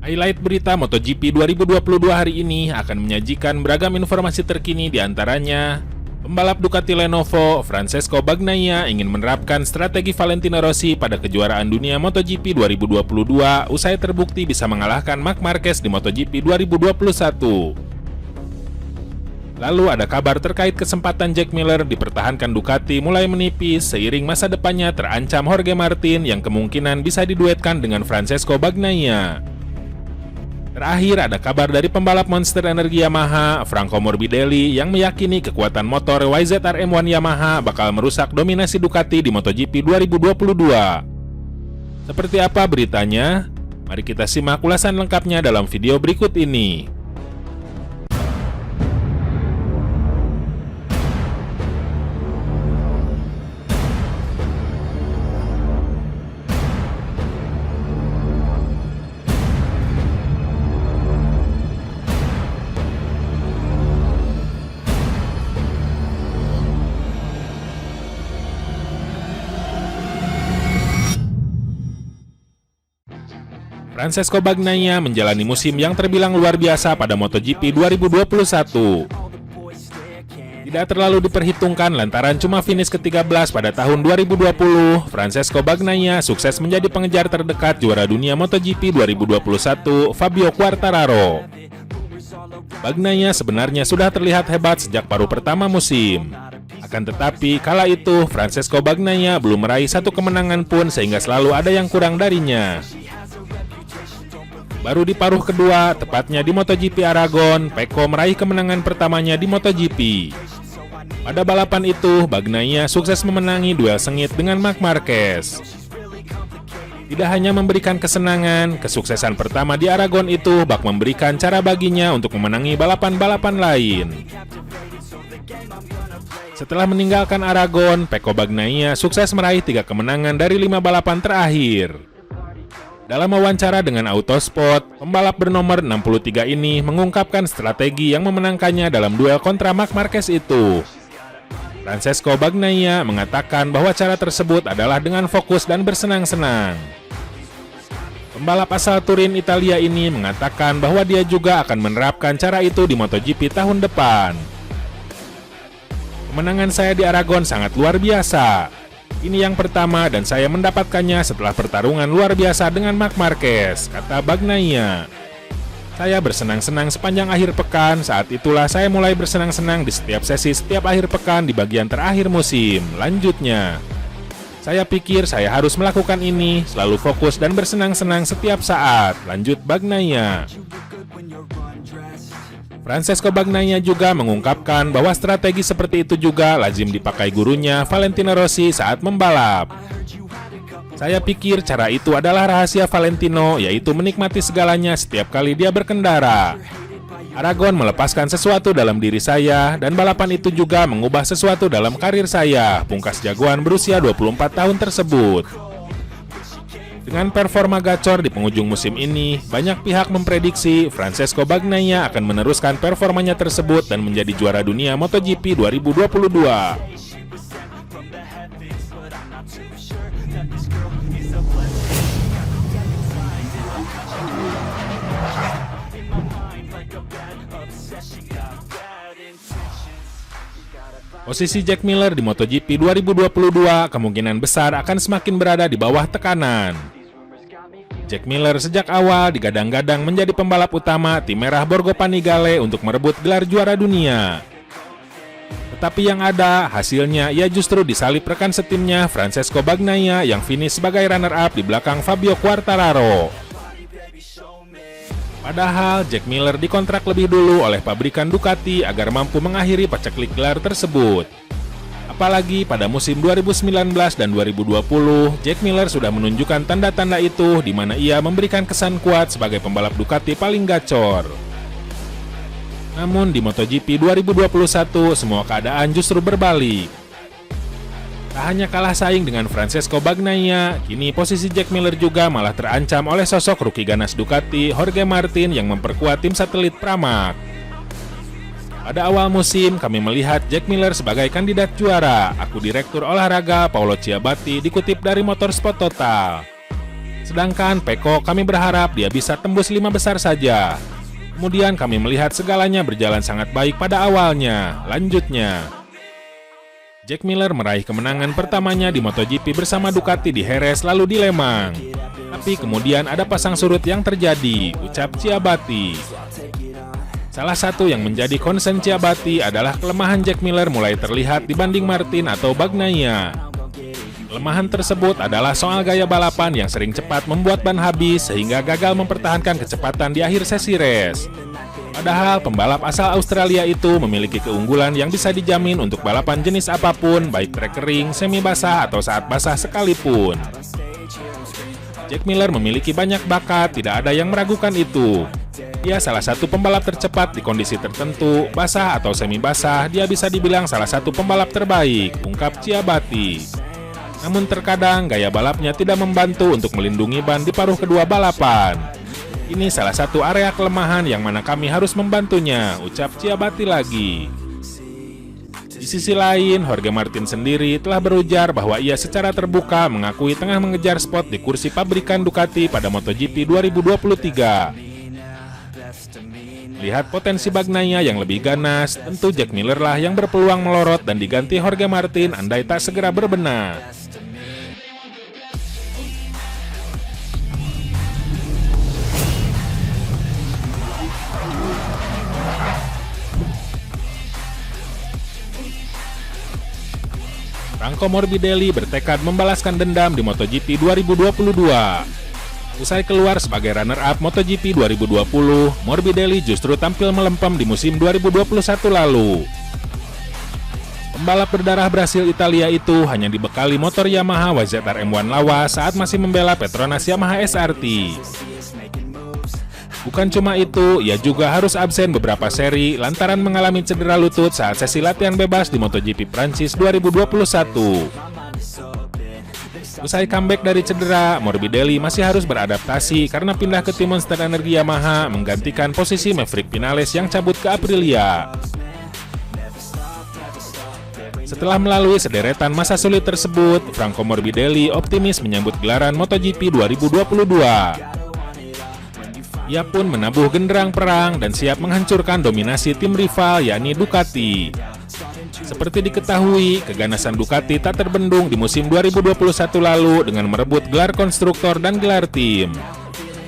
Highlight berita MotoGP 2022 hari ini akan menyajikan beragam informasi terkini, di antaranya pembalap Ducati Lenovo, Francesco Bagnaia ingin menerapkan strategi Valentino Rossi pada kejuaraan dunia MotoGP 2022 usai terbukti bisa mengalahkan Marc Marquez di MotoGP 2021. Lalu ada kabar terkait kesempatan Jack Miller dipertahankan Ducati mulai menipis seiring masa depannya terancam Jorge Martin yang kemungkinan bisa diduetkan dengan Francesco Bagnaia. Terakhir ada kabar dari pembalap Monster Energi Yamaha, Franco Morbidelli, yang meyakini kekuatan motor YZR M1 Yamaha bakal merusak dominasi Ducati di MotoGP 2022. Seperti apa beritanya? Mari kita simak ulasan lengkapnya dalam video berikut ini. Francesco Bagnaia menjalani musim yang terbilang luar biasa pada MotoGP 2021. Tidak terlalu diperhitungkan lantaran cuma finish ke-13 pada tahun 2020, Francesco Bagnaia sukses menjadi pengejar terdekat juara dunia MotoGP 2021, Fabio Quartararo. Bagnaia sebenarnya sudah terlihat hebat sejak paruh pertama musim. Akan tetapi, kala itu Francesco Bagnaia belum meraih satu kemenangan pun sehingga selalu ada yang kurang darinya. Baru di paruh kedua, tepatnya di MotoGP Aragon, Pecco meraih kemenangan pertamanya di MotoGP. Pada balapan itu, Bagnaia sukses memenangi duel sengit dengan Marc Marquez. Tidak hanya memberikan kesenangan, kesuksesan pertama di Aragon itu bak memberikan cara baginya untuk memenangi balapan-balapan lain. Setelah meninggalkan Aragon, Pecco Bagnaia sukses meraih 3 kemenangan dari 5 balapan terakhir. Dalam wawancara dengan Autosport, pembalap bernomor 63 ini mengungkapkan strategi yang memenangkannya dalam duel kontra Marc Marquez itu. Francesco Bagnaia mengatakan bahwa cara tersebut adalah dengan fokus dan bersenang-senang. Pembalap asal Turin, Italia ini mengatakan bahwa dia juga akan menerapkan cara itu di MotoGP tahun depan. Kemenangan saya di Aragon sangat luar biasa. Ini yang pertama dan saya mendapatkannya setelah pertarungan luar biasa dengan Marc Marquez, kata Bagnaia. Saya bersenang-senang sepanjang akhir pekan, saat itulah saya mulai bersenang-senang di setiap sesi setiap akhir pekan di bagian terakhir musim, lanjutnya. Saya pikir saya harus melakukan ini, selalu fokus dan bersenang-senang setiap saat, lanjut Bagnaia. Francesco Bagnaia juga mengungkapkan bahwa strategi seperti itu juga lazim dipakai gurunya Valentino Rossi saat membalap. Saya pikir cara itu adalah rahasia Valentino, yaitu menikmati segalanya setiap kali dia berkendara. Aragon melepaskan sesuatu dalam diri saya, dan balapan itu juga mengubah sesuatu dalam karir saya, pungkas jagoan berusia 24 tahun tersebut. Dengan performa gacor di penghujung musim ini, banyak pihak memprediksi Francesco Bagnaia akan meneruskan performanya tersebut dan menjadi juara dunia MotoGP 2022. Posisi Jack Miller di MotoGP 2022 kemungkinan besar akan semakin berada di bawah tekanan. Jack Miller sejak awal digadang-gadang menjadi pembalap utama tim merah Borgo Panigale untuk merebut gelar juara dunia. Tetapi yang ada, hasilnya ia justru disalip rekan setimnya Francesco Bagnaia yang finish sebagai runner-up di belakang Fabio Quartararo. Padahal Jack Miller dikontrak lebih dulu oleh pabrikan Ducati agar mampu mengakhiri paceklik gelar tersebut. Apalagi pada musim 2019 dan 2020, Jack Miller sudah menunjukkan tanda-tanda itu di mana ia memberikan kesan kuat sebagai pembalap Ducati paling gacor. Namun di MotoGP 2021, semua keadaan justru berbalik. Tak hanya kalah saing dengan Francesco Bagnaia, kini posisi Jack Miller juga malah terancam oleh sosok rookie ganas Ducati, Jorge Martin yang memperkuat tim satelit Pramac. Pada awal musim, kami melihat Jack Miller sebagai kandidat juara. Aku Direktur Olahraga Paolo Ciabatti dikutip dari Motorsport Total. Sedangkan Pecco kami berharap dia bisa tembus 5 besar saja. Kemudian kami melihat segalanya berjalan sangat baik pada awalnya. Lanjutnya, Jack Miller meraih kemenangan pertamanya di MotoGP bersama Ducati di Jerez lalu di Le Mans. Tapi kemudian ada pasang surut yang terjadi, ucap Ciabatti. Salah satu yang menjadi concern Ciabatti adalah kelemahan Jack Miller mulai terlihat dibanding Martin atau Bagnaia. Kelemahan tersebut adalah soal gaya balapan yang sering cepat membuat ban habis sehingga gagal mempertahankan kecepatan di akhir sesi race. Padahal pembalap asal Australia itu memiliki keunggulan yang bisa dijamin untuk balapan jenis apapun, baik trek kering, semi basah, atau saat basah sekalipun. Jack Miller memiliki banyak bakat, tidak ada yang meragukan itu. Dia salah satu pembalap tercepat di kondisi tertentu, basah atau semi basah, dia bisa dibilang salah satu pembalap terbaik, ungkap Ciabatti. Namun terkadang gaya balapnya tidak membantu untuk melindungi ban di paruh kedua balapan. Ini salah satu area kelemahan yang mana kami harus membantunya, ucap Ciabatti lagi. Di sisi lain, Jorge Martin sendiri telah berujar bahwa ia secara terbuka mengakui tengah mengejar spot di kursi pabrikan Ducati pada MotoGP 2023. Lihat potensi Bagnaia yang lebih ganas, tentu Jack Miller lah yang berpeluang melorot dan diganti Jorge Martin andai tak segera berbenah. Franco Morbidelli bertekad membalaskan dendam di MotoGP 2022. Usai keluar sebagai runner-up MotoGP 2020, Morbidelli justru tampil melempem di musim 2021 lalu. Pembalap berdarah Brasil Italia itu hanya dibekali motor Yamaha YZR M1 lawas saat masih membela Petronas Yamaha SRT. Bukan cuma itu, ia juga harus absen beberapa seri lantaran mengalami cedera lutut saat sesi latihan bebas di MotoGP Prancis 2021. Usai comeback dari cedera, Morbidelli masih harus beradaptasi karena pindah ke tim Monster Energy Yamaha menggantikan posisi Maverick Vinales yang cabut ke Aprilia. Setelah melalui sederetan masa sulit tersebut, Franco Morbidelli optimis menyambut gelaran MotoGP 2022. Ia pun menabuh genderang perang dan siap menghancurkan dominasi tim rival yakni Ducati. Seperti diketahui, keganasan Ducati tak terbendung di musim 2021 lalu dengan merebut gelar konstruktor dan gelar tim.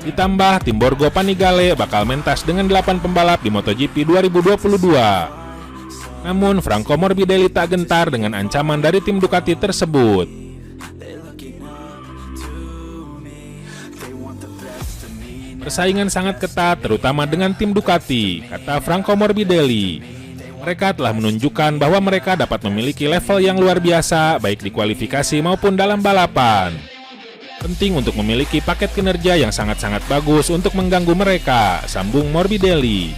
Ditambah tim Borgo Panigale bakal mentas dengan 8 pembalap di MotoGP 2022. Namun Franco Morbidelli tak gentar dengan ancaman dari tim Ducati tersebut. Persaingan sangat ketat terutama dengan tim Ducati, kata Franco Morbidelli. Mereka telah menunjukkan bahwa mereka dapat memiliki level yang luar biasa baik di kualifikasi maupun dalam balapan. Penting untuk memiliki paket kinerja yang sangat-sangat bagus untuk mengganggu mereka, sambung Morbidelli.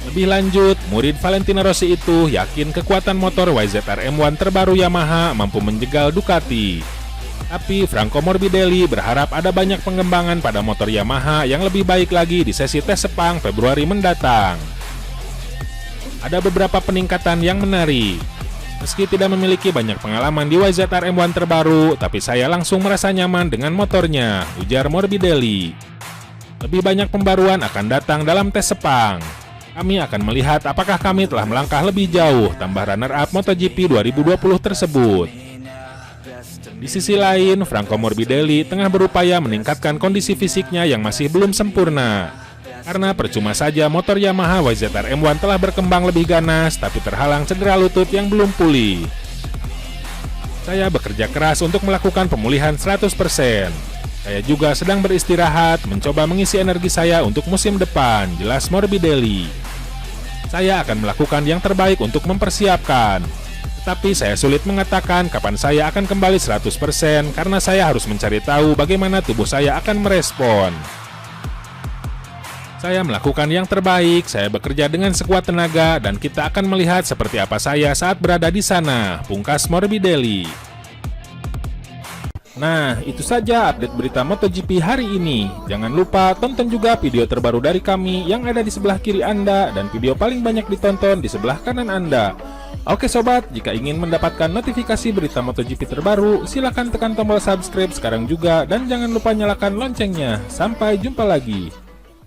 Lebih lanjut, murid Valentino Rossi itu yakin kekuatan motor YZR M1 terbaru Yamaha mampu menjegal Ducati. Tapi Franco Morbidelli berharap ada banyak pengembangan pada motor Yamaha yang lebih baik lagi di sesi tes Sepang Februari mendatang. Ada beberapa peningkatan yang menarik. Meski tidak memiliki banyak pengalaman di YZR M1 terbaru, tapi saya langsung merasa nyaman dengan motornya, ujar Morbidelli. Lebih banyak pembaruan akan datang dalam tes Sepang. Kami akan melihat apakah kami telah melangkah lebih jauh, tambah runner-up MotoGP 2020 tersebut. Di sisi lain, Franco Morbidelli tengah berupaya meningkatkan kondisi fisiknya yang masih belum sempurna. Karena percuma saja motor Yamaha YZR M1 telah berkembang lebih ganas, tapi terhalang cedera lutut yang belum pulih. Saya bekerja keras untuk melakukan pemulihan 100%. Saya juga sedang beristirahat, mencoba mengisi energi saya untuk musim depan, jelas Morbidelli. Saya akan melakukan yang terbaik untuk mempersiapkan. Tapi saya sulit mengatakan kapan saya akan kembali 100% karena saya harus mencari tahu bagaimana tubuh saya akan merespon. Saya melakukan yang terbaik, saya bekerja dengan sekuat tenaga dan kita akan melihat seperti apa saya saat berada di sana, pungkas Morbidelli. Nah, itu saja update berita MotoGP hari ini. Jangan lupa tonton juga video terbaru dari kami yang ada di sebelah kiri Anda dan video paling banyak ditonton di sebelah kanan Anda. Oke sobat, jika ingin mendapatkan notifikasi berita MotoGP terbaru, silakan tekan tombol subscribe sekarang juga dan jangan lupa nyalakan loncengnya. Sampai jumpa lagi.